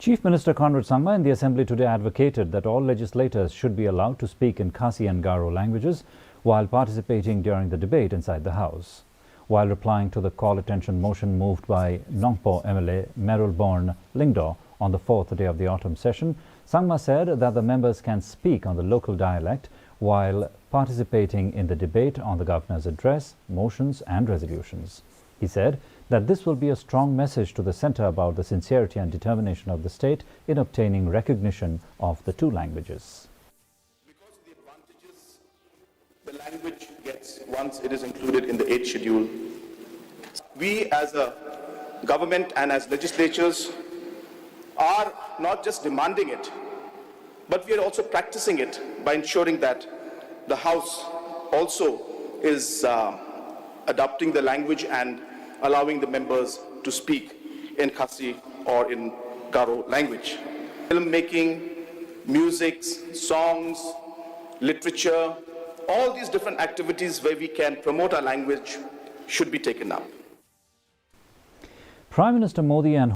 Chief Minister Conrad Sangma in the Assembly today advocated that all legislators should be allowed to speak in Khasi and Garo languages while participating during the debate inside the House. While replying to the call attention motion moved by Nongpo MLA Merul Born Lingdo on the fourth day of the autumn session, Sangma said that the members can speak on the local dialect while participating in the debate on the Governor's address, motions and resolutions. He said that this will be a strong message to the centre about the sincerity and determination of the state in obtaining recognition of the two languages. Because of the advantages the language gets once it is included in the 8th schedule, we as a government and as legislatures are not just demanding it, but we are also practicing it by ensuring that the House also is adopting the language and allowing the members to speak in Khasi or in Garo language. Filmmaking, music, songs, literature, all these different activities where we can promote our language should be taken up. Prime Minister Modi and